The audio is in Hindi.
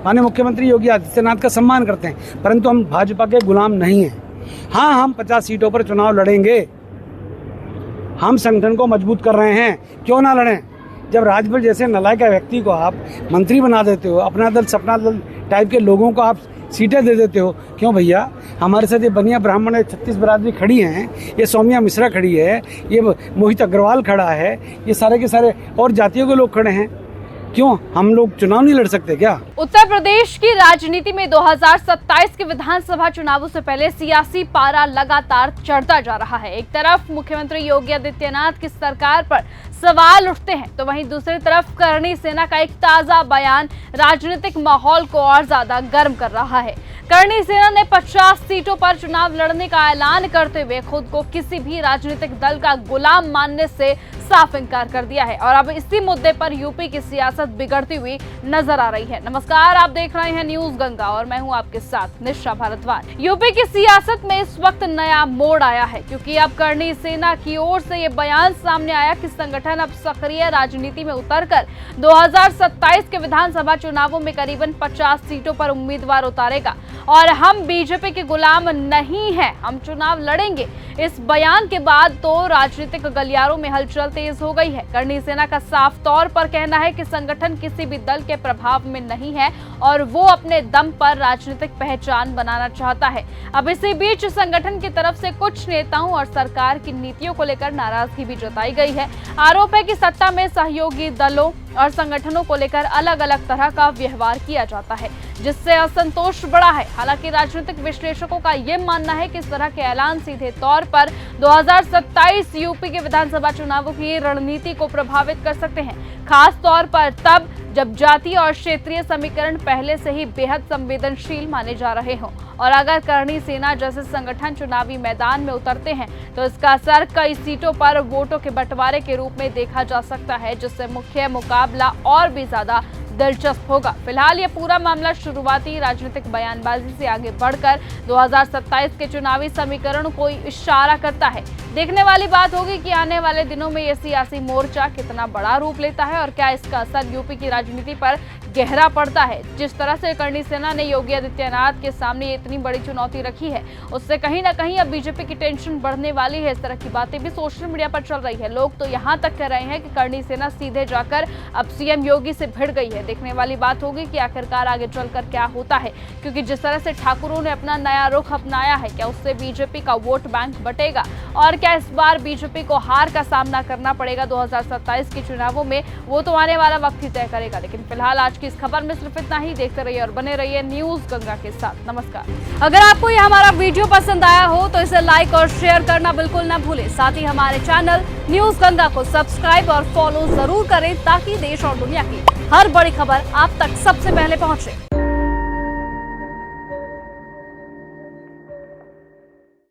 माननीय मुख्यमंत्री योगी आदित्यनाथ का सम्मान करते हैं, परंतु हम भाजपा के गुलाम नहीं हैं। हाँ, हम 50 सीटों पर चुनाव लड़ेंगे। हम संगठन को मजबूत कर रहे हैं, क्यों ना लड़ें। जब राजभर जैसे नालायक व्यक्ति को आप मंत्री बना देते हो, अपना दल सपना दल टाइप के लोगों को आप सीटें दे देते हो, क्यों भैया। हमारे साथ ये बनिया ब्राह्मण 36 बरादरी खड़ी हैं, ये सौम्या मिश्रा खड़ी है, ये मोहित अग्रवाल खड़ा है, ये सारे के सारे और जातियों के लोग खड़े हैं, क्यों हम लोग चुनाव नहीं लड़ सकते क्या। उत्तर प्रदेश की राजनीति में 2027 के विधानसभा चुनावों से पहले सियासी पारा लगातार चढ़ता जा रहा है। एक तरफ मुख्यमंत्री योगी आदित्यनाथ की सरकार पर सवाल उठते हैं, तो वहीं दूसरी तरफ करणी सेना का एक ताजा बयान राजनीतिक माहौल को और ज्यादा गर्म कर रहा है। करणी सेना ने 50 सीटों पर चुनाव लड़ने का ऐलान करते हुए खुद को किसी भी राजनीतिक दल का गुलाम मानने से साफ इनकार कर दिया है और अब इसी मुद्दे पर यूपी की सियासत बिगड़ती हुई नजर आ रही है। नमस्कार, आप देख रहे हैं न्यूज गंगा और मैं हूं आपके साथ निशा भारद्वाज। यूपी की सियासत में इस वक्त नया मोड़ आया है, क्योंकि अब करणी सेना की ओर से ये बयान सामने आया कि संगठन अब सक्रिय राजनीति में उतरकर 2027 के विधानसभा चुनावों में करीबन 50 सीटों पर उम्मीदवार उतारेगा और हम बीजेपी के गुलाम नहीं हैं, हम चुनाव लड़ेंगे। इस बयान के बाद तो राजनीतिक गलियारों में हलचल तेज हो गई है। करणी सेना का साफ तौर पर कहना है कि संगठन किसी भी दल के प्रभाव में नहीं है और वो अपने दम पर राजनीतिक पहचान बनाना चाहता है। अब इसी बीच संगठन की तरफ से कुछ नेताओं और सरकार की नीतियों को लेकर नाराजगी भी जताई गई है। आरोप है कि सत्ता में सहयोगी दलों और संगठनों को लेकर अलग अलग तरह का व्यवहार किया जाता है, जिससे असंतोष बढ़ा है। हालांकि राजनीतिक विश्लेषकों का यह मानना है कि इस तरह के ऐलान सीधे तौर पर 2027 यूपी के विधानसभा चुनावों की रणनीति को प्रभावित कर सकते हैं, खास तौर पर तब जब जातीय और क्षेत्रीय समीकरण पहले से ही बेहद संवेदनशील माने जा रहे हों। और अगर करणी सेना जैसे संगठन चुनावी मैदान में उतरते हैं तो इसका असर कई सीटों पर वोटों के बंटवारे के रूप में देखा जा सकता है, जिससे मुख्य मुकाबला और भी ज्यादा दिलचस्प होगा। फिलहाल ये पूरा मामला शुरुआती राजनीतिक बयानबाजी से आगे बढ़कर 2027 के चुनावी समीकरण को इशारा करता है। देखने वाली बात होगी कि आने वाले दिनों में ये सियासी मोर्चा कितना बड़ा रूप लेता है और क्या इसका असर यूपी की राजनीति पर गहरा पड़ता है। जिस तरह से करणी सेना ने योगी आदित्यनाथ के सामने इतनी बड़ी चुनौती रखी है, उससे कहीं ना कहीं अब बीजेपी की टेंशन बढ़ने वाली है। इस तरह की बातें भी सोशल मीडिया पर चल रही है। लोग तो यहाँ तक कह रहे हैं कि करणी सेना सीधे जाकर अब सीएम योगी से भिड़ गई है। देखने वाली बात होगी कि आखिरकार आगे चलकर क्या होता है, क्योंकि जिस तरह से ठाकुरों ने अपना नया रुख अपनाया है, क्या उससे बीजेपी का वोट बैंक बटेगा और क्या इस बार बीजेपी को हार का सामना करना पड़ेगा 2027 के चुनावों में, वो तो आने वाला वक्त ही तय करेगा। लेकिन फिलहाल आज की इस खबर में सिर्फ इतना ही। देखते रहिए और बने रहिए न्यूज गंगा के साथ। नमस्कार। अगर आपको ये हमारा वीडियो पसंद आया हो तो इसे लाइक और शेयर करना बिल्कुल ना भूलें। साथ ही हमारे चैनल न्यूज गंगा को सब्सक्राइब और फॉलो जरूर करें, ताकि देश और दुनिया की हर बड़ी खबर आप तक सबसे पहले पहुंचे।